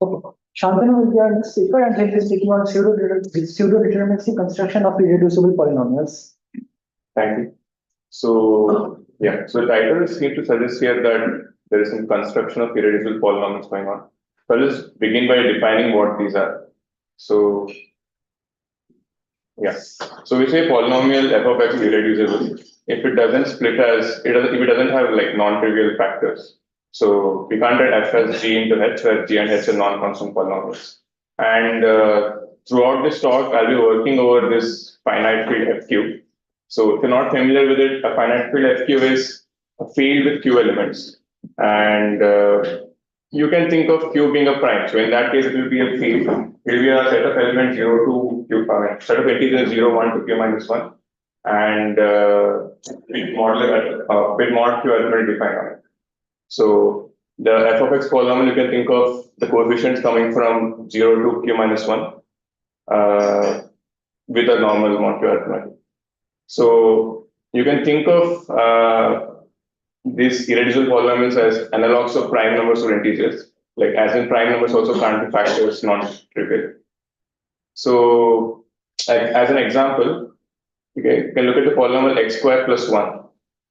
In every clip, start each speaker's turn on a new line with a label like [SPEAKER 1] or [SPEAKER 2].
[SPEAKER 1] Okay. Shantanu will be our next speaker, and he'll be speaking on pseudo-deterministic construction of irreducible polynomials.
[SPEAKER 2] Thank you. So, so the title seems to suggest here that there is some construction of irreducible polynomials going on. So I'll just begin by defining what these are. So, so we say polynomial f of x is irreducible if it doesn't split as if it doesn't have like non-trivial factors. So we can't write f as g into h, where g and h are non-constant polynomials. And throughout this talk, I'll be working over this finite field fq. So if you're not familiar with it, a finite field fq is a field with q elements, and you can think of q being a prime. So in that case, it will be a field. It will be a set of elements 0 to q, set of integers 0, 1 to q minus 1, and bit mod q element defined on it. So the f of x polynomial, you can think of the coefficients coming from 0 to q minus 1 with a normal mod q arithmetic. So you can think of these irreducible polynomials as analogues of prime numbers or integers, like as in prime numbers also can't be factors, non-trivial. So as an example, you can look at the polynomial x squared plus 1.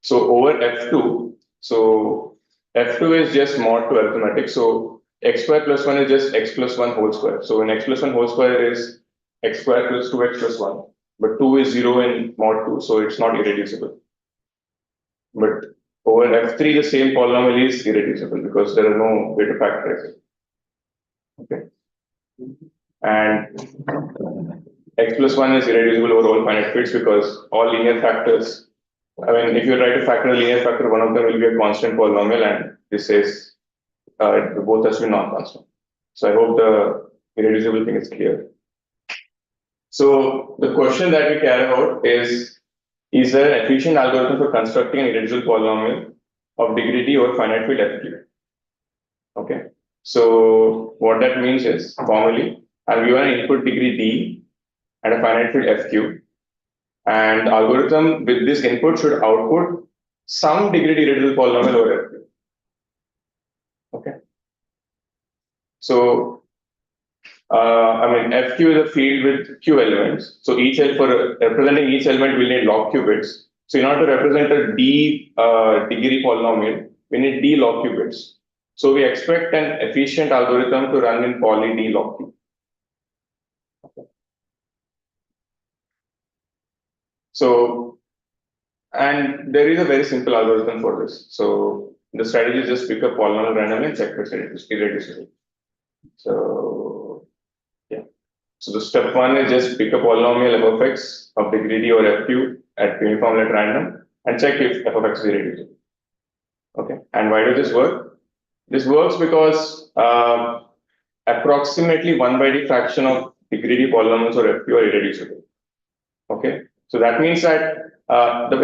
[SPEAKER 2] So over f2, so f2 is just mod to arithmetic. So x squared plus 1 is just x plus 1 whole square. So when x plus 1 whole square is x squared plus 2x plus 1. But 2 is 0 in mod 2, so it's not irreducible. But over f3, the same polynomial is irreducible because there are no way to factorize it. Okay. And x plus 1 is irreducible over all finite fields because all linear factors, if you try to factor a linear factor, one of them will be a constant polynomial, and this is both has to be non-constant. So I hope the irreducible thing is clear. So the question that we care about is there an efficient algorithm for constructing an irreducible polynomial of degree d over finite field fq? Okay. So what that means is, formally, I'm given an input degree d and a finite field fq, and the algorithm with this input should output some degree d irreducible polynomial over fq. Okay. So fq is a field with q elements. So for representing each element, we need log q bits. So in order to represent a d degree polynomial, we need d log q bits. So we expect an efficient algorithm to run in poly d log q. Okay. So, and there is a very simple algorithm for this. So the strategy is just pick a polynomial randomly and check if it's irreducible. So the step one is just pick a polynomial f of x of degree d or fq at uniformly at random and check if f of x is irreducible. Okay, and why does this work? This works because approximately 1 by d fraction of degree d polynomials or fq are irreducible. Okay, so that means that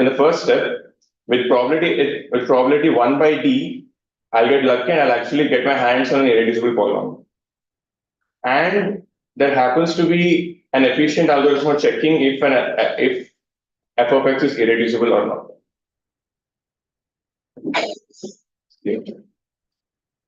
[SPEAKER 2] in the first step, with probability 1 by d, I'll get lucky and I'll actually get my hands on an irreducible polynomial. And there happens to be an efficient algorithm for checking if f of x is irreducible or not.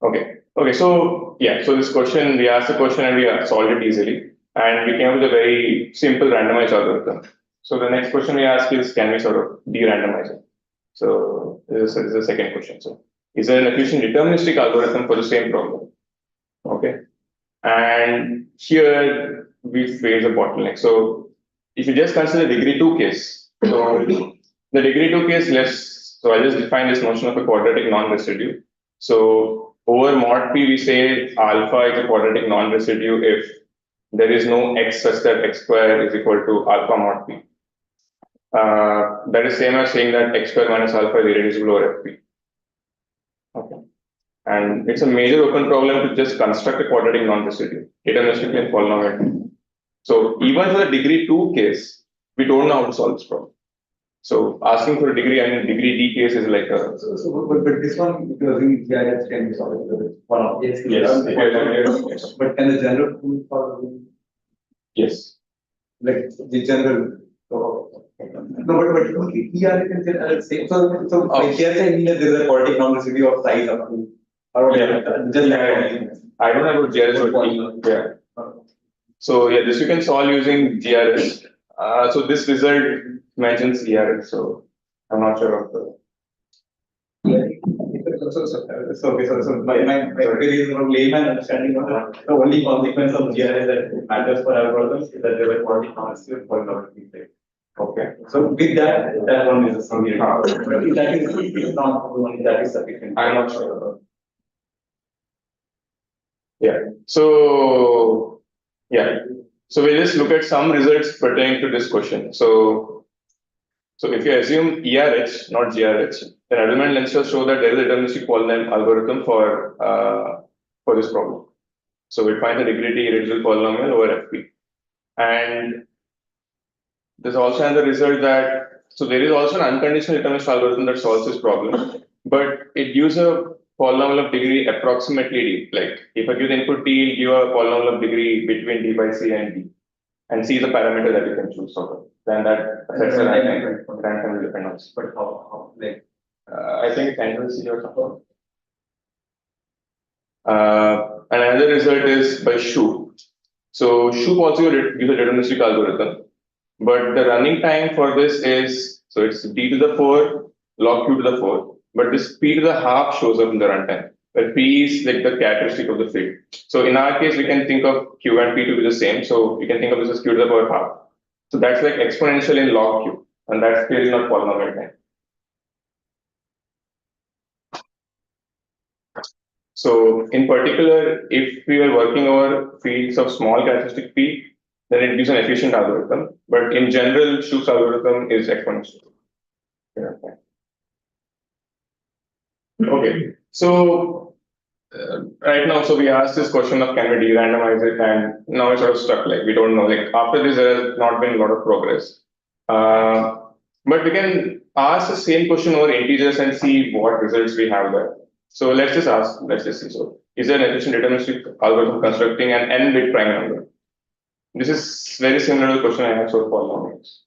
[SPEAKER 2] Okay. So this question, we asked the question and we solved it easily, and we came up with a very simple randomized algorithm. So the next question we ask is, can we sort of de-randomize it? So this is the second question. So is there an efficient deterministic algorithm for the same problem? Okay. And here we face a bottleneck. So if you just consider the degree 2 case, so the degree 2 case, so I just define this notion of a quadratic non-residue. So over mod p, we say alpha is a quadratic non-residue if there is no x such that x square is equal to alpha mod p. That is same as saying that x square minus alpha is irreducible over fp. Okay. And it's a major open problem to just construct a quadratic non-residue, deterministically and polynomial. So even for the degree 2 case, we don't know how to solve this problem. So asking for a degree, degree d case is like a...
[SPEAKER 3] But this one, because we can be solved with one of yes. But can the general proof for...
[SPEAKER 2] Yes.
[SPEAKER 3] Like the general... No, but here you can say, so like here saying that there is a quadratic non-residue of size up to, or just
[SPEAKER 2] I don't know about GRS, but yeah. So yeah, this you can solve using GRS. So this result mentions GRS, so I'm not sure of the.
[SPEAKER 3] So my query is from layman understanding of the only consequence of GRS that matters for algorithms is that there were polynomials polynomial.
[SPEAKER 2] Okay.
[SPEAKER 3] So with that one is from here. But if that is not only that is sufficient.
[SPEAKER 2] I'm not sure. Yeah. So yeah. So we'll just look at some results pertaining to this question. So if you assume ERH, not GRH, then Edelman lens will show that there is a deterministic polynomial algorithm for this problem. So we find the degree T irreducible polynomial over FP. And there's also another result that, so there is also an unconditional deterministic algorithm that solves this problem, but it gives a polynomial of degree approximately D. Like if I give the input T, it'll give a polynomial of degree between D by C and D. And C is the parameter that you can choose sort of. Then that affects the random dependence.
[SPEAKER 3] But how like
[SPEAKER 2] I think N will C or something. And another result is by Shu. So Shu also gives a deterministic algorithm, but the running time for this is, so it's d to the 4 log q to the 4, but this p to the half shows up in the runtime, where p is like the characteristic of the field. So in our case, we can think of q and p to be the same. So we can think of this as q to the power half. So that's like exponential in log q, and that's clearly not polynomial time. So in particular, if we were working over fields of small characteristic p, then it gives an efficient algorithm. But in general, Shu's algorithm is exponential. Yeah. Okay. So right now, so we asked this question of can we de-randomize it, and now it's sort of stuck. Like we don't know. Like after this, there has not been a lot of progress. But we can ask the same question over integers and see what results we have there. So let's just see. So is there an efficient deterministic algorithm constructing an n-bit prime number? This is very similar to the question I had for polynomials.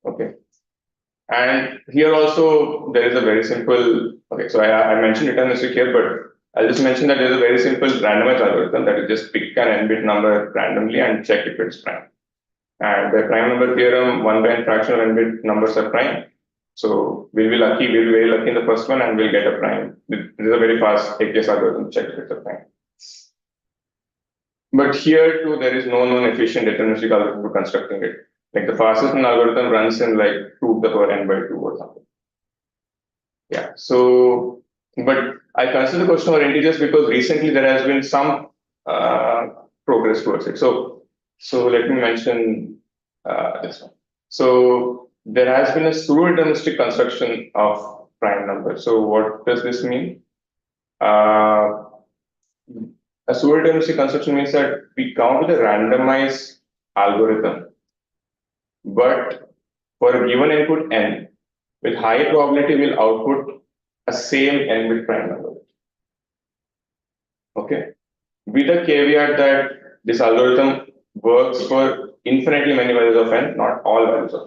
[SPEAKER 2] Okay. And here also there is a very simple, okay, so I mentioned deterministic here, but I'll just mention that there's a very simple randomized algorithm that is just pick an n-bit number randomly and check if it's prime. And the prime number theorem, 1 by n fraction of n-bit numbers are prime. So we'll be very lucky in the first one and we'll get a prime. This is a very fast AKS algorithm to check if it's a prime. But here too, there is no known efficient deterministic algorithm for constructing it. Like the fastest algorithm runs in like 2 to the power n by 2 or something. Yeah, so, but I consider the question over integers because recently there has been some progress towards it. So let me mention this one. So there has been a pseudo-deterministic construction of prime numbers. So what does this mean? A pseudo-deterministic construction means that we come up with a randomized algorithm, but for a given input n, with high probability will output a same n-bit prime number. Okay, with the caveat that this algorithm works for infinitely many values of n, not all values of n.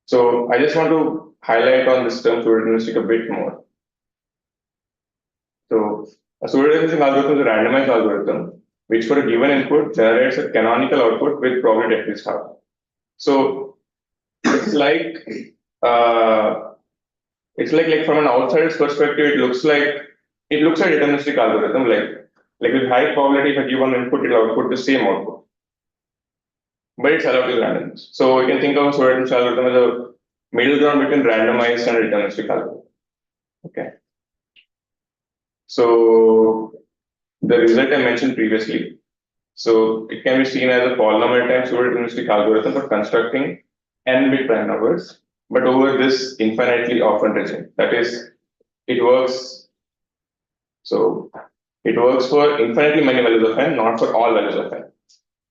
[SPEAKER 2] So I just want to highlight on this term pseudo-deterministic a bit more. So a pseudo-deterministic algorithm is a randomized algorithm which for a given input generates a canonical output with probability at least half. So it's like from an outsider's perspective, it looks like a deterministic algorithm, like with high probability if I give one input, it will output the same output. But it's allowed with randomness. So you can think of a pseudo-deterministic algorithm as a middle ground between randomized and deterministic algorithm. Okay. So the result I mentioned previously. So it can be seen as a polynomial-time pseudo-deterministic algorithm for constructing n-bit prime numbers, but over this infinitely often regime. That is, it works. So it works for infinitely many values of n, not for all values of n.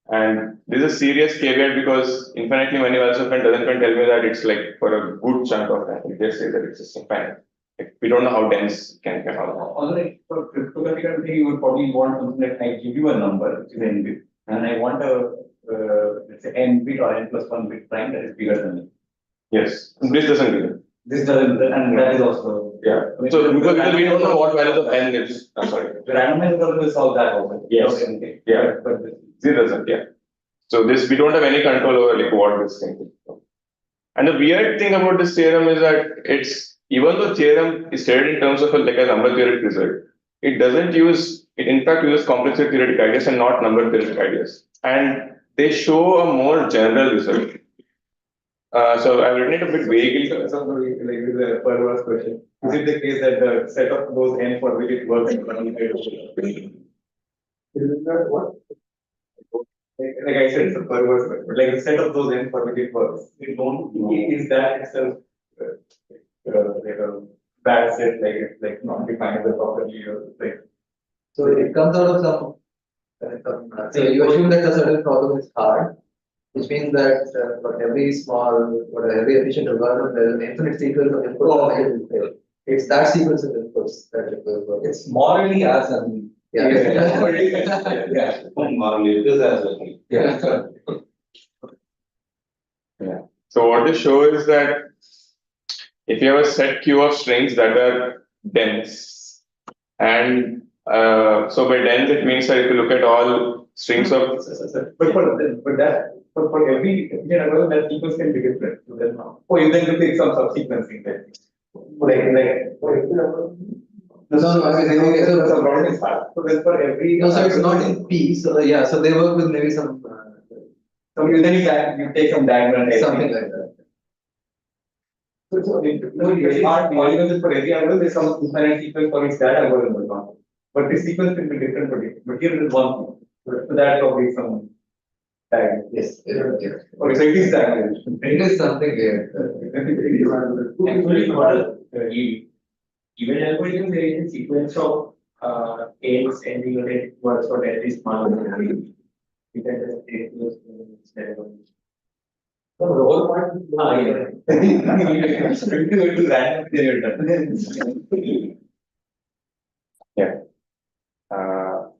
[SPEAKER 2] And this is a serious caveat because infinitely many values of n doesn't even tell me that it's like for a good chunk of n. It just says that it's just infinite. Like, we don't know how dense it can be.
[SPEAKER 3] Also, like for cryptographical thing, you would probably want something like I give you a number, which is n bit, and I want a let's say n bit or n plus 1 bit prime that is bigger than it.
[SPEAKER 2] Yes, this doesn't do it.
[SPEAKER 3] this doesn't, and that is also,
[SPEAKER 2] Yeah.
[SPEAKER 3] I mean,
[SPEAKER 2] So because we don't know what values of n is. I'm sorry.
[SPEAKER 3] the randomizer will solve that also.
[SPEAKER 2] Yes.
[SPEAKER 3] Okay.
[SPEAKER 2] Yeah.
[SPEAKER 3] But
[SPEAKER 2] This doesn't. Yeah. So this we don't have any control over like what this thing is. And the weird thing about this theorem is that it's even though theorem is stated in terms of like a number theoretic result, it doesn't use it in fact uses complexity theoretic ideas and not number theoretic ideas. And they show a more general result. So I've written it a bit vaguely.
[SPEAKER 3] like with the perverse question, is it the case that the set of those n for which it works is that what? Like I said, it's a perverse question. Like the set of those n for which it works, it don't. Is that itself like a bad set? Like it's like not defined properly or like.
[SPEAKER 4] So it comes out of some. So you assume that a certain problem is hard, which means that for every small, or every efficient algorithm, there is an infinite sequence of inputs.
[SPEAKER 3] Oh,
[SPEAKER 4] that will fail. It's that sequence of inputs that requires work.
[SPEAKER 3] It's morally as an.
[SPEAKER 4] Yeah.
[SPEAKER 3] Yeah. Morally, it is as an.
[SPEAKER 4] Yeah.
[SPEAKER 2] Yeah. So what this shows is that if you have a set queue of strings that are dense, and so by dense it means that if you look at all strings of
[SPEAKER 3] but for every algorithm that sequence can be different. So then oh, you then take some subsequencing there.
[SPEAKER 4] No, I mean, okay,
[SPEAKER 3] so then for every
[SPEAKER 4] no, so it's not in P. So yeah, so they work with maybe some
[SPEAKER 3] so then you take some diagonal
[SPEAKER 4] something like that.
[SPEAKER 3] So polygons for every algorithm, there's some infinite sequence for which that algorithm will come. But this sequence can be different for it. But here is one thing. So that probably some diagonal.
[SPEAKER 4] Yes.
[SPEAKER 3] Okay, so it is diagonal.
[SPEAKER 4] It is something here.
[SPEAKER 5] Actually, even algorithm there is a sequence of aims and related words for every small you can just take those instead of
[SPEAKER 3] The whole part.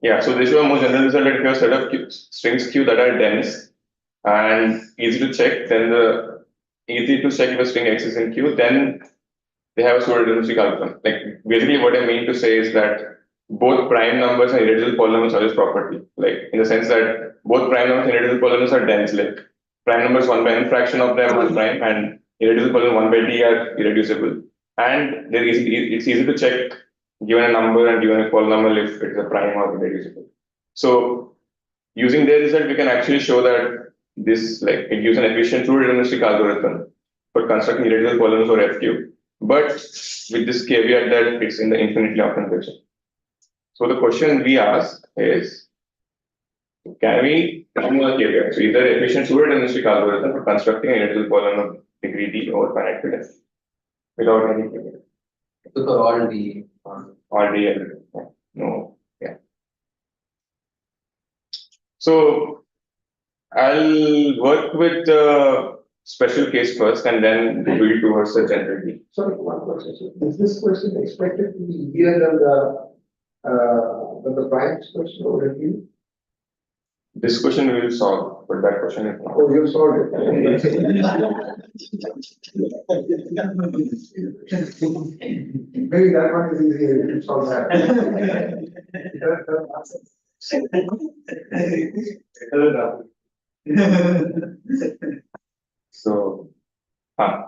[SPEAKER 2] Yeah, so this is a more general result that if you have a set of strings Q that are dense and easy to check, then easy to check if a string X is in Q, then they have a pseudo-deterministic algorithm. Like basically what I mean to say is that both prime numbers and irreducible polynomials have this property. Like in the sense that both prime numbers and irreducible polynomials are dense. Like prime numbers 1 by n fraction of them are prime and irreducible polynomial 1 by d are irreducible. And it's easy to check given a number and given a polynomial if it's a prime or irreducible. So using their result, we can actually show that this like it gives an efficient pseudo-deterministic algorithm for constructing irreducible polynomials for FQ, but with this caveat that it's in the infinitely often region. So the question we ask is, can we remove a caveat? So either efficient pseudo-deterministic algorithm for constructing an irreducible polynomial degree d over finite fidelity without any caveat.
[SPEAKER 4] So for all the
[SPEAKER 2] All d everything. Yeah. No. Yeah. So I'll work with the special case first and then build towards the general D.
[SPEAKER 6] Sorry, one question. So is this question expected to be easier than the prime question or review?
[SPEAKER 2] This question we will solve, but that question is not.
[SPEAKER 6] Oh, you solved it. Maybe that one is easier to solve that.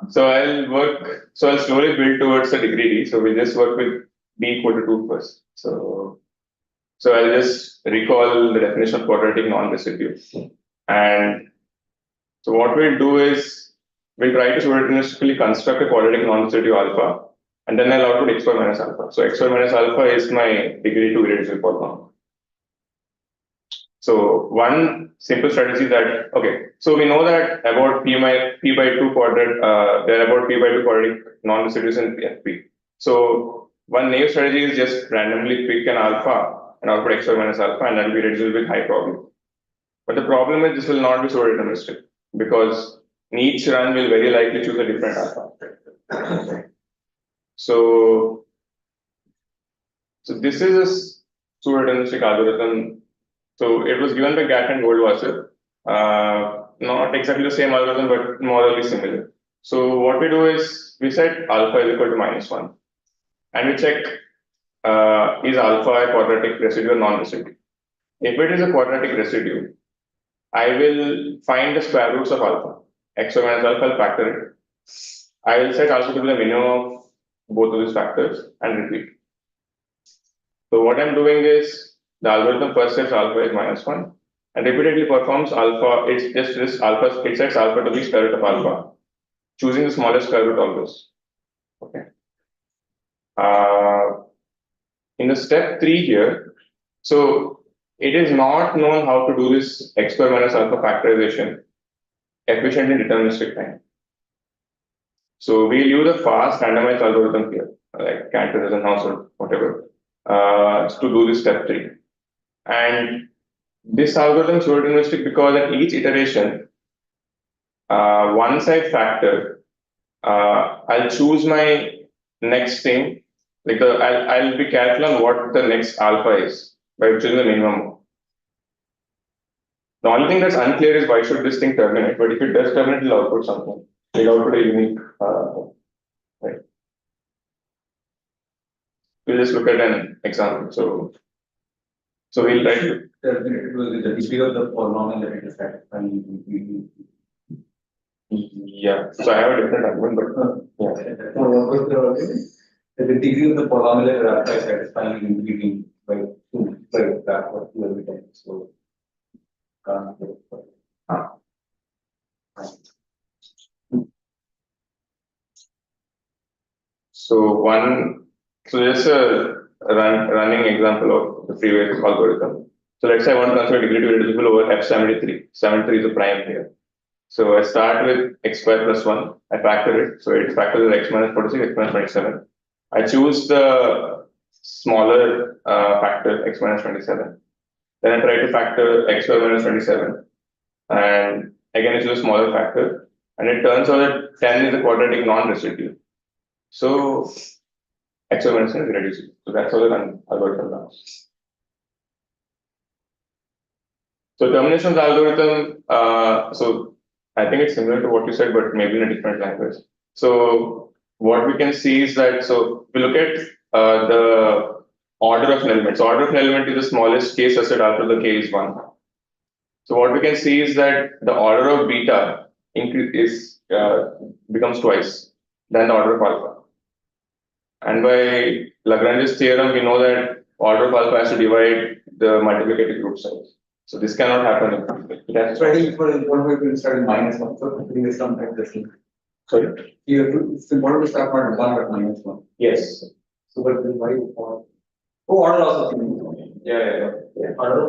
[SPEAKER 2] So I'll slowly build towards the degree D. So we'll just work with D equal to 2 first. So I'll just recall the definition of quadratic non-residue. And so what we'll do is we'll try to pseudo-deterministically construct a quadratic non-residue alpha, and then I'll output x square minus alpha. So x square minus alpha is my degree 2 irreducible polynomial. So one simple strategy that, okay, so we know that about p by 2 quadratic, there are about p by 2 quadratic non-residues in FP. So one naive strategy is just randomly pick an alpha and output x square minus alpha, and that will be reducible with high probability. But the problem is this will not be pseudo-deterministic because in each run will very likely choose a different alpha. So this is a pseudo-deterministic algorithm. So it was given by Gatt and Goldwasser. Not exactly the same algorithm, but more or less similar. So what we do is we set alpha is equal to -1 and we check is alpha a quadratic residue or non-residue. If it is a quadratic residue, I will find the square roots of alpha. X minus alpha, I'll factor it. I will set alpha to be the minimum of both of these factors and repeat. So what I'm doing is the algorithm first sets alpha is -1 and repeatedly performs alpha. It's just this alpha, it sets alpha to be square root of alpha, choosing the smallest square root always. Okay. In the step 3 here, so it is not known how to do this x square minus alpha factorization efficiently in deterministic time. So we'll use a fast randomized algorithm here, like Cantor and House or whatever, to do this step 3. And this algorithm is pseudo-deterministic because at each iteration, once I factor, I'll choose my next thing. Like I'll be careful on what the next alpha is by choosing the minimum. The only thing that's unclear is why should this thing terminate, but if it does terminate, it'll output something. It'll output a unique, right? We'll just look at an example. So we'll try to
[SPEAKER 3] Terminated with the degree of the polynomial that it is satisfying.
[SPEAKER 2] yeah. So I have a different argument, but yeah.
[SPEAKER 3] So what was the degree of the polynomial that alpha is satisfying in between by 2, by that or 2 every time. So
[SPEAKER 2] So just a running example of the previous algorithm. So let's say I want to consider degree to be reducible over F73. 73 is a prime here. So I start with x squared plus 1. I factor it. So it factors with x minus 46, x minus 27. I choose the smaller factor, x minus 27. Then I try to factor x squared minus 27. And again, I choose a smaller factor. And it turns out that 10 is a quadratic non-residue. So x squared minus 10 is irreducible. So that's how the algorithm runs. So termination of the algorithm, so I think it's similar to what you said, but maybe in a different language. So what we can see is that, so we look at the order of an element. So order of an element is the smallest k such that after the k is 1. So what we can see is that the order of beta becomes twice than the order of alpha. And by Lagrange's theorem, we know that order of alpha has to divide the multiplicative group size. So this cannot happen.
[SPEAKER 3] that's why for important to start in -1. So putting this term like this.
[SPEAKER 2] Sorry?
[SPEAKER 3] You have to, it's important to start from 1 but -1.
[SPEAKER 2] Yes.
[SPEAKER 3] So but then why or order also.
[SPEAKER 2] Yeah.
[SPEAKER 3] Order.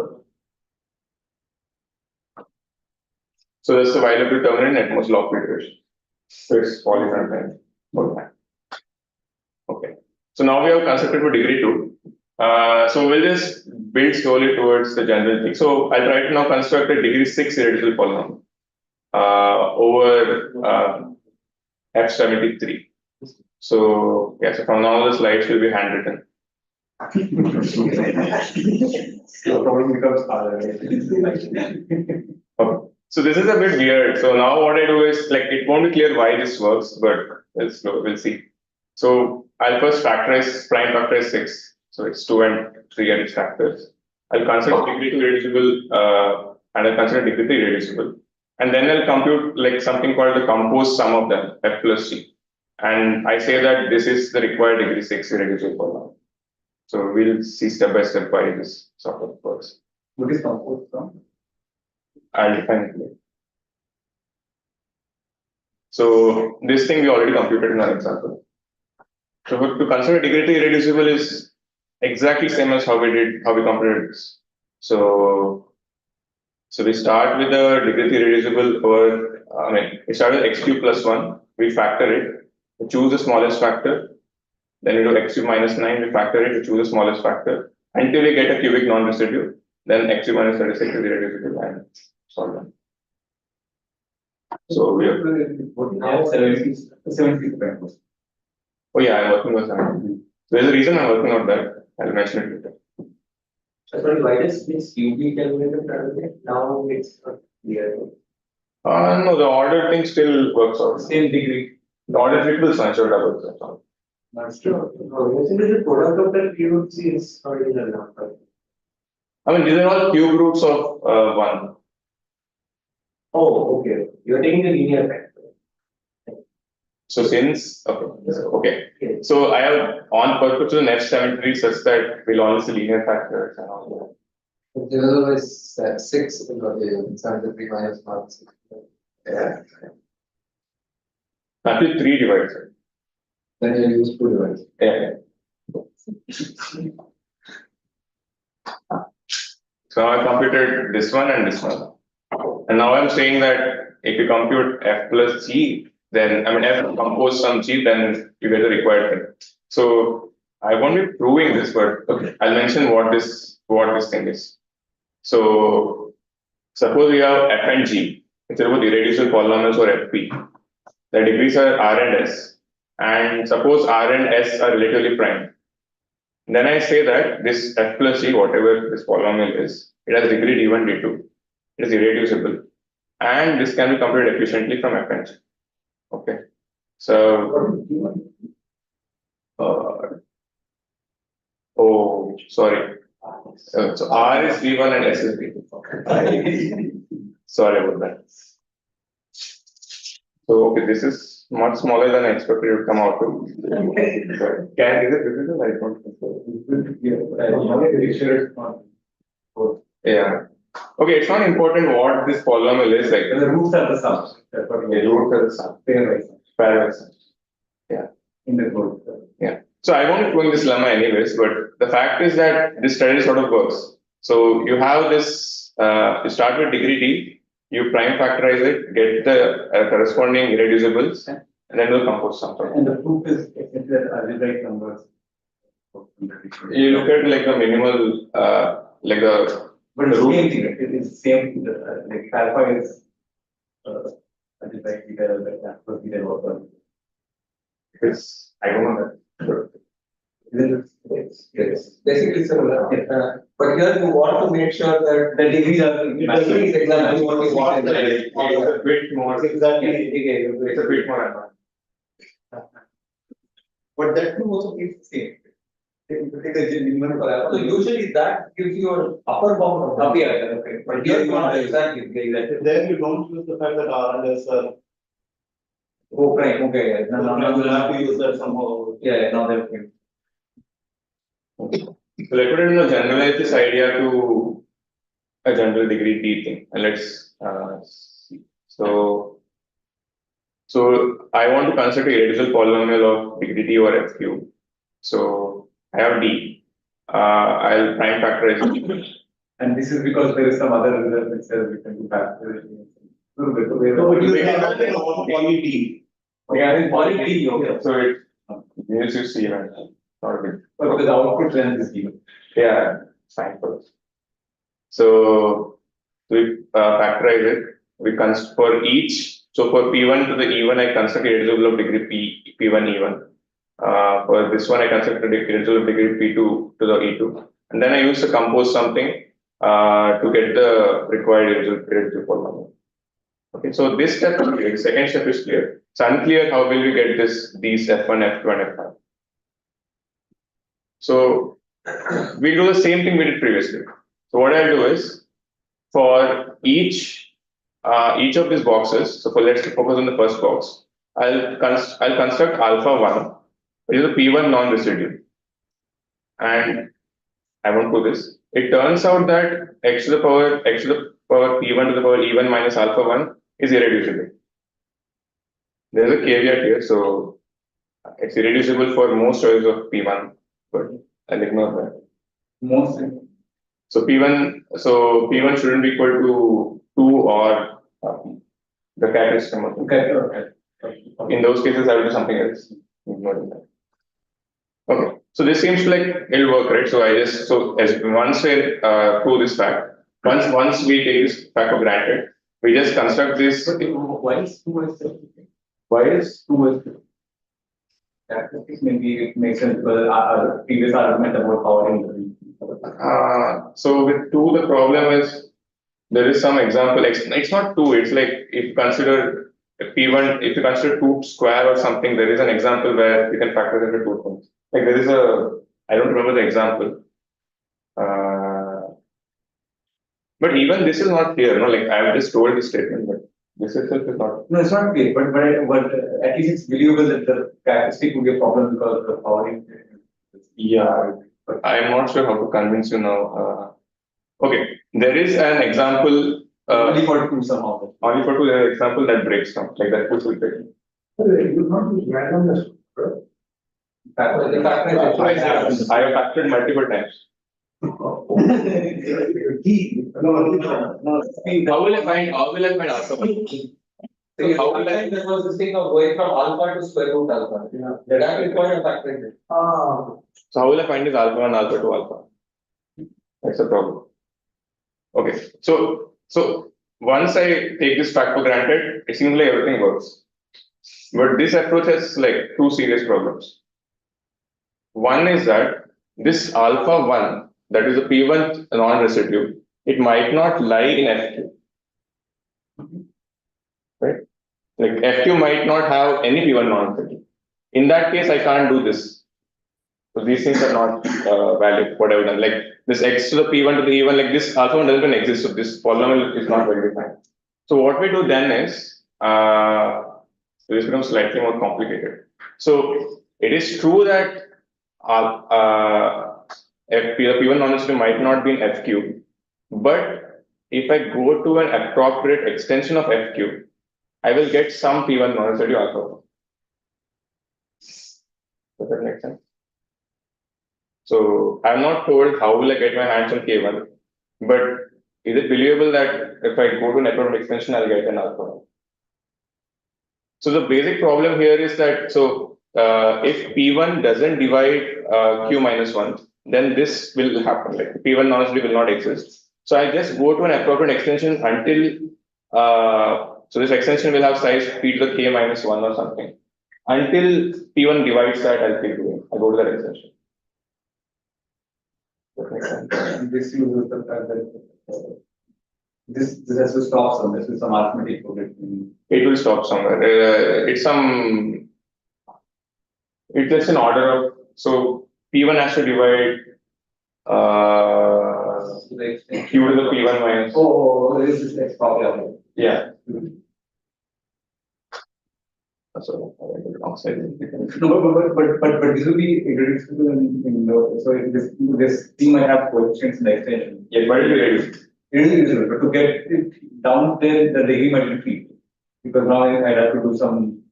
[SPEAKER 2] So that's the while determinant at most law of iteration. So it's polynomial time. Okay. So now we have constructed for degree 2. So we'll just build slowly towards the general thing. So I'll try to now construct a degree 6 irreducible polynomial over F73. So yeah, so from now the slides will be handwritten.
[SPEAKER 3] The problem becomes harder.
[SPEAKER 2] Okay. So this is a bit weird. So now what I do is, like, it won't be clear why this works, but we'll see. So I'll first prime factorize 6. So it's 2 and 3 are its factors. I'll consider degree 2 irreducible and I'll consider degree 3 irreducible. And then I'll compute like something called the composed sum of them, F plus G. And I say that this is the required degree 6 irreducible polynomial. So we'll see step by step why this sort of works.
[SPEAKER 3] What is composed sum?
[SPEAKER 2] I'll define it later. So this thing we already computed in our example. So to consider degree 3 irreducible is exactly same as how we computed this. So we start with the degree 3 irreducible over, we start with x cube plus 1, we factor it, we choose the smallest factor, then we do x cube minus 9, we factor it, we choose the smallest factor, until we get a cubic non-residue, then x cube minus 36 is irreducible and solve them. So we have
[SPEAKER 3] now 70.
[SPEAKER 2] Oh yeah, I'm working on that. There's a reason I'm working on that. I'll mention it later.
[SPEAKER 5] Sorry, why does this UV calculator calculate? Now it's not clear.
[SPEAKER 2] No, the order thing still works out.
[SPEAKER 3] Same degree.
[SPEAKER 2] The order triples natural doubles. That's all.
[SPEAKER 3] That's true. Basically, the product of that you would see is original number.
[SPEAKER 2] I mean, these are all cube roots of 1.
[SPEAKER 3] Oh, okay. You're taking the linear factor.
[SPEAKER 2] So since, okay. So I have on purpose to the 73 such that we'll only see linear factors and all
[SPEAKER 4] If there was always 6, because 73 minus 1.
[SPEAKER 2] that. Actually 3 divides it.
[SPEAKER 4] Then you use 2 divides.
[SPEAKER 2] Yeah. So now I computed this one and this one. And now I'm saying that if you compute f plus g, then I mean f compose some g, then you get the required thing. So I won't be proving this, but I'll mention what this thing is. So suppose we have f and g, it's about irreducible polynomials or fp. The degrees are r and s, and suppose r and s are relatively prime. Then I say that this f plus g, whatever this polynomial is, it has degree d1, d2. It is irreducible, and this can be computed efficiently from f and g. Okay, so oh, sorry. So R is V1 and S is V2. Sorry about that. So okay, this is much smaller than I expected it would come out to. Can is it visible? I don't know. Yeah. Okay, it's not important what this polynomial is like.
[SPEAKER 3] The roots are the sums.
[SPEAKER 2] The roots are the sum. Pairwise sum. Yeah.
[SPEAKER 3] In the code.
[SPEAKER 2] Yeah. So I won't go in this lemma anyways, but the fact is that this strategy sort of works. So you have this, you start with degree d, you prime factorize it, get the corresponding irreducibles, and then we'll compose something.
[SPEAKER 3] And the proof is the algebraic numbers.
[SPEAKER 2] You look at like the minimal, like the.
[SPEAKER 3] But it's the same thing, it is same, like alpha is algebraic figure, like alpha figure or
[SPEAKER 2] It's, I don't know that.
[SPEAKER 3] Yes, basically similar. But here you want to make sure that the degrees are matching exactly what you want.
[SPEAKER 2] It's a bit more.
[SPEAKER 3] Exactly.
[SPEAKER 2] It's a bit more advanced.
[SPEAKER 3] But that too also keeps the same. So usually that gives you an upper bound of okay. But here you want exactly.
[SPEAKER 6] Then you don't use the fact that R and S are.
[SPEAKER 3] Oh, right, okay.
[SPEAKER 6] No, you have to use that somehow.
[SPEAKER 3] Yeah, now that.
[SPEAKER 2] So let me generalize this idea to a general degree D thing, and let's see. So I want to consider irreducible polynomial of degree D or f cube. So I have D. I'll prime factorize it.
[SPEAKER 3] And this is because there is some other result which says we can do factorization.
[SPEAKER 6] No, but you cannot poly D.
[SPEAKER 3] Yeah, it's poly D, okay.
[SPEAKER 2] So it gives you C and not big.
[SPEAKER 3] But the output length is given.
[SPEAKER 2] Yeah, fine for us. So we factorize it. We for each. So for P1 to the E1, I construct irreducible of degree P1 E1. For this one, I construct irreducible of degree P2 to the E2, and then I use to compose something to get the required irreducible polynomial. Okay, so this step is clear. Second step is clear. It's unclear how will we get these F1, F2, and F5. So we do the same thing we did previously. So what I'll do is for each of these boxes. So let's focus on the first box. I'll construct alpha 1, which is a P1 non-residual, and I won't do this. It turns out that x to the power P1 to the power E1 minus alpha 1 is irreducible. There's a caveat here, so it's irreducible for most choices of P1, but I'll ignore that.
[SPEAKER 3] Most.
[SPEAKER 2] So P1 shouldn't be equal to 2 or the characteristic number.
[SPEAKER 3] Okay.
[SPEAKER 2] In those cases, I will do something else. Ignoring that. Okay, so this seems like it'll work, right? So as once we prove this fact, once we take this fact for granted, we just construct this.
[SPEAKER 3] Why is 2 is
[SPEAKER 2] Why is
[SPEAKER 3] 2 is maybe it makes sense because our previous argument about powering.
[SPEAKER 2] so with 2 the problem is there is some example. It's not two. It's like if you consider P1, if you consider 2 square or something, there is an example where you can factor into 2 terms. Like there is I don't remember the example. But even this is not clear. No, like I have just told this statement, but this itself is not.
[SPEAKER 3] No, it's not clear, but at least it's believable that the characteristic would be a problem because of the powering.
[SPEAKER 2] Yeah, but I am not sure how to convince you now. Okay, there is an example.
[SPEAKER 3] Only for 2 somehow.
[SPEAKER 2] Only for 2, there is an example that breaks down, like that push will break.
[SPEAKER 6] You not use randomness, right?
[SPEAKER 2] I have factored multiple times.
[SPEAKER 6] No,
[SPEAKER 2] How will I find alpha?
[SPEAKER 4] So how will I, there was this thing of going from alpha to square root alpha.
[SPEAKER 6] Yeah.
[SPEAKER 4] That required a factoring.
[SPEAKER 2] So how will I find this alpha and alpha to alpha? That's the problem. Okay, so once I take this fact for granted, it seems like everything works. But this approach has like 2 serious problems. One is that this alpha 1, that is a P1 non-residue, it might not lie in FQ. Right? Like FQ might not have any P1 non-residue. In that case, I can't do this. So these things are not valid, what I've done. Like this x to the P1 to the E1, like this alpha 1 doesn't even exist, so this polynomial is not well defined. So what we do then is, this becomes slightly more complicated. So it is true that the P1 non-residue might not be in FQ, but if I go to an appropriate extension of FQ, I will get some P1 non-residue alpha. Does that make sense? So I'm not told how will I get my hands on K1, but is it believable that if I go to an appropriate extension, I'll get an alpha? So the basic problem here is that, if P1 doesn't divide Q minus 1, then this will happen, like P1 non-residue will not exist. So I just go to an appropriate extension until, so this extension will have size P to the K minus 1 or something. Until P1 divides that, I'll keep doing. I go to that extension.
[SPEAKER 3] This uses the fact that this has to stop somewhere. This is some arithmetic progression.
[SPEAKER 2] It will stop somewhere. It's just an order of, so P1 has to divide Q to the P1 minus.
[SPEAKER 3] This is X problem.
[SPEAKER 2] Yeah. So I went to the wrong side.
[SPEAKER 3] No, but this will be irreducible in the, so this thing might have coefficients in the extension.
[SPEAKER 2] Yeah, but it will reduce.
[SPEAKER 3] Irreducible, but to get it down there, the degree might increase. Because now I'd have to do some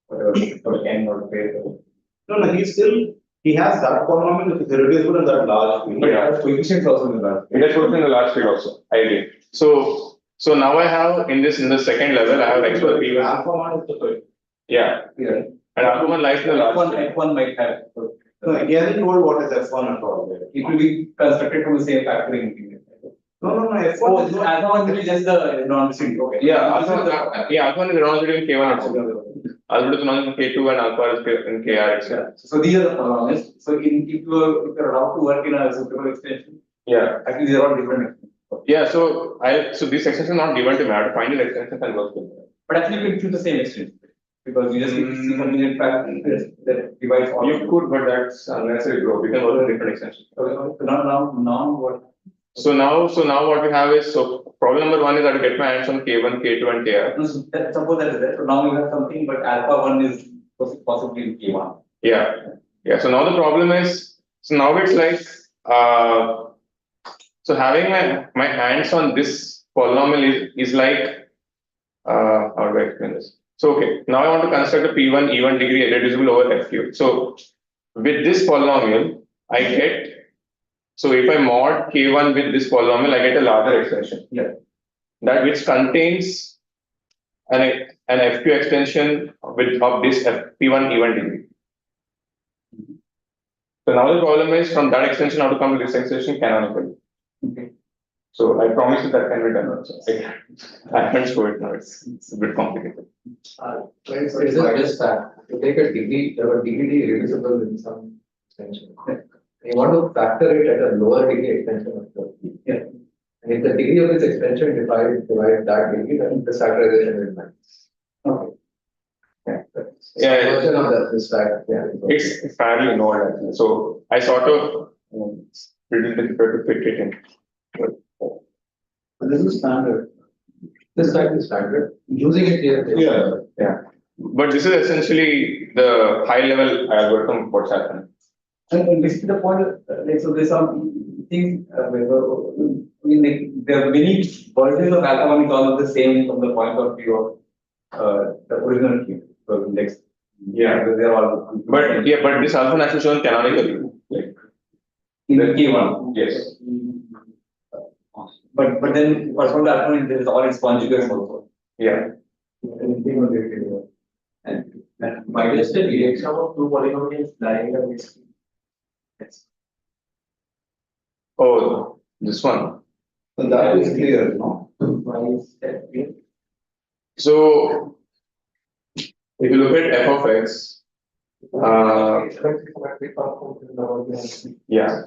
[SPEAKER 3] whatever or n or k.
[SPEAKER 7] No, he has that polynomial which is irreducible in that large field.
[SPEAKER 2] But yeah,
[SPEAKER 3] Coefficients also in that.
[SPEAKER 2] it has put in the last field also. I agree. So now I have in the second level, I have x to the P1.
[SPEAKER 7] Alpha 1 is the first.
[SPEAKER 2] Yeah.
[SPEAKER 3] Yeah.
[SPEAKER 2] And alpha 1 lies in the last field.
[SPEAKER 3] F1 might have.
[SPEAKER 7] No, he hasn't told what is F1 at all.
[SPEAKER 3] It will be constructed from the same factoring.
[SPEAKER 7] No, F1
[SPEAKER 3] Oh,
[SPEAKER 7] is
[SPEAKER 3] so
[SPEAKER 7] not.
[SPEAKER 3] alpha 1 will be just the non-residue. Okay.
[SPEAKER 2] Yeah, alpha 1 is the non-residue in K1 also. Alpha is the non-residue in K2 and alpha is in KR.
[SPEAKER 3] Yeah. So these are the polynomials. So if you're allowed to work in a suitable extension,
[SPEAKER 2] Yeah.
[SPEAKER 3] actually they're all different extensions.
[SPEAKER 2] Yeah, so this extension is not given to me. I have to find an extension and work with it.
[SPEAKER 3] But actually you can choose the same extension. Because you just need to see something in fact that divides all.
[SPEAKER 2] You could, but that's unnecessary, bro. We can work with different extensions.
[SPEAKER 3] So now what?
[SPEAKER 2] So now what we have is, so problem number 1 is I have to get my hands on K1, K2 and KR.
[SPEAKER 3] No, so suppose that is there. So now you have something, but alpha 1 is possibly in K1.
[SPEAKER 2] Yeah. So now the problem is, so now it's like, so having my hands on this polynomial is like, how do I explain this? So okay, now I want to construct a P1 even degree irreducible over FQ. So with this polynomial, I get, so if I mod K1 with this polynomial, I get a larger extension.
[SPEAKER 3] Yeah.
[SPEAKER 2] That which contains an FQ extension of this P1 even degree. So now the problem is from that extension how to come to this extension canonical.
[SPEAKER 3] Okay.
[SPEAKER 2] So I promise you that can be done also. I can't show it now, it's a bit complicated.
[SPEAKER 4] Is it just that to take a degree irreducible in some extension? You want to factor it at a lower degree extension of the.
[SPEAKER 3] Yeah.
[SPEAKER 4] And if the degree of this extension divide that degree, then the factorization is nice. Okay. Yeah.
[SPEAKER 2] Yeah, yeah.
[SPEAKER 4] Version of that, this fact, yeah.
[SPEAKER 2] It's fairly known actually. So I sort of pretty difficult to fit it in.
[SPEAKER 7] But this is standard.
[SPEAKER 4] This fact is standard. Using it here.
[SPEAKER 7] Yeah.
[SPEAKER 2] Yeah. But this is essentially the high level algorithm of what's happening.
[SPEAKER 3] And this is the point, like, so there's some things, I mean, like, there are many versions of alpha 1 is all the same from the point of view of the original key. So, like, yeah, they're all.
[SPEAKER 2] But this alpha has shown canonically. Like
[SPEAKER 3] In
[SPEAKER 2] the
[SPEAKER 3] K1.
[SPEAKER 2] Yes.
[SPEAKER 3] But then for some alpha, there is all its conjugates also.
[SPEAKER 2] Yeah.
[SPEAKER 5] And minus the direction of two polynomials lying in this. Yes.
[SPEAKER 2] Oh, this one.
[SPEAKER 7] So that is clear, no?
[SPEAKER 5] Why is that clear?
[SPEAKER 2] So if you look at f of x, yeah.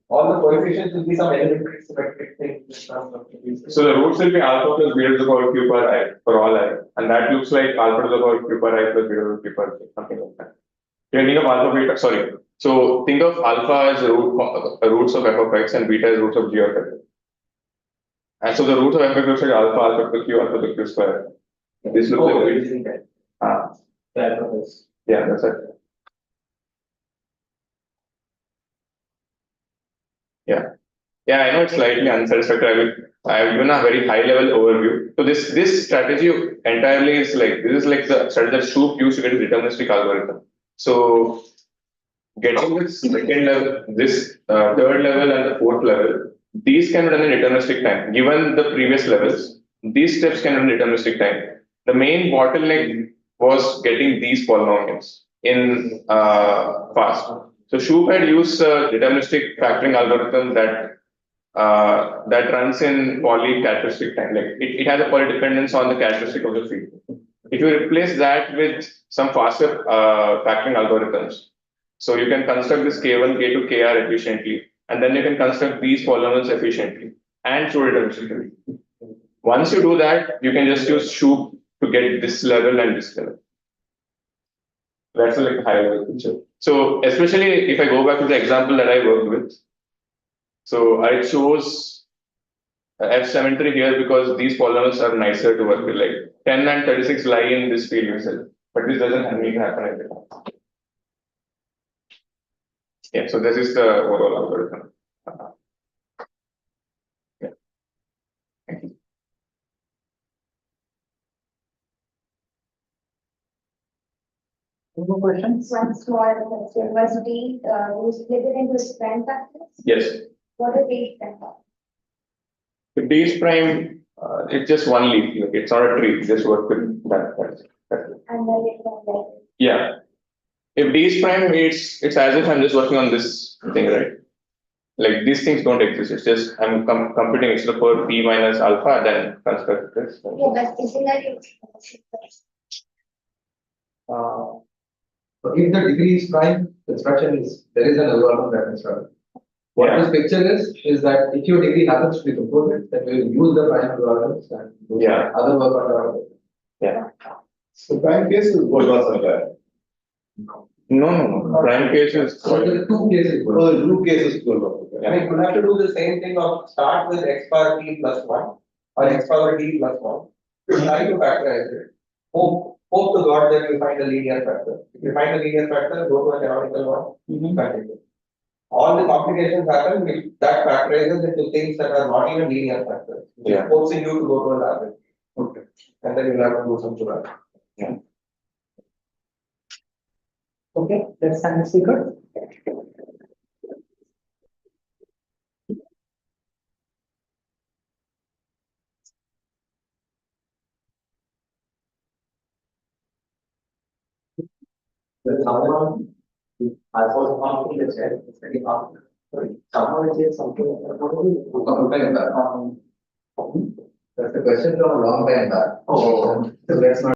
[SPEAKER 5] All the coefficients will be some elementary symmetric thing.
[SPEAKER 2] So the roots will be alpha plus beta to the power q per I for all I, and that looks like alpha to the power q per I plus beta to the q per I, something like that. You can think of alpha beta, sorry. So think of alpha as roots of f of x and beta as roots of g of x. And so the roots of f of x looks like alpha to the q square. This looks like yeah, that's it. Yeah, I know it's slightly unsatisfactory. I have given a very high level overview. So this strategy entirely is like this is like the strategy that Shoup used to get a deterministic algorithm. So getting this second level, this third level and the fourth level, these can be done in deterministic time. Given the previous levels, these steps can be done in deterministic time. The main bottleneck was getting these polynomials in fast. So Shoup had used a deterministic factoring algorithm that runs in poly characteristic time. Like it has a poly dependence on the characteristic of the field. If you replace that with some faster factoring algorithms, so you can construct this K1, K2, Kr efficiently, and then you can construct these polynomials efficiently and show deterministically. Once you do that, you can just use Shoup to get this level and this level. That's like a high level picture. So especially if I go back to the example that I worked with, so I chose F symmetry here because these polynomials are nicer to work with. Like 10 and 36 lie in this field itself, but this doesn't need to happen every time. Yeah, so this is the overall algorithm. Yeah. Thank you.
[SPEAKER 1] Any more questions?
[SPEAKER 8] One small question. Was D, you split it into prime factors?
[SPEAKER 2] Yes.
[SPEAKER 8] What are these prime factors?
[SPEAKER 2] If D is prime, it's just one leaf. Like it's not a tree. Just work with that. That's it.
[SPEAKER 8] And then it can like.
[SPEAKER 2] Yeah. If D is prime, it's as if I'm just working on this thing, right? Like these things don't exist. It's just I'm computing x to the power p minus alpha, then construct this.
[SPEAKER 8] Yeah, but isn't that you?
[SPEAKER 4] So if the degree is prime, the instruction is there is an algorithm that instructs. What
[SPEAKER 2] Yeah.
[SPEAKER 4] this picture is that if your degree happens to be composite, then we will use the prime algorithms and do
[SPEAKER 2] Yeah.
[SPEAKER 4] other work on the algorithm.
[SPEAKER 2] Yeah.
[SPEAKER 7] So prime case is Goldwasser.
[SPEAKER 2] No. Prime case is
[SPEAKER 4] So there are two cases.
[SPEAKER 7] Oh, the blue case is Goldwasser.
[SPEAKER 2] Yeah.
[SPEAKER 5] I mean, you have to do the same thing of start with x power t plus 1 or x power t plus 1. Try to factorize it. Hope to God that you find a linear factor. If you find a linear factor, go to a canonical one, continue. All the complications happen if that factorizes into things that are not even linear factors.
[SPEAKER 2] Yeah.
[SPEAKER 5] Forcing you to go to an average.
[SPEAKER 7] Okay.
[SPEAKER 5] And then you'll have to do some July.
[SPEAKER 1] Okay, let's thank the speaker.
[SPEAKER 5] Someone, I was confident that it's very hard. Someone said something.
[SPEAKER 4] Long time back. That's the question from a long time back.
[SPEAKER 5] Oh.
[SPEAKER 4] So let's not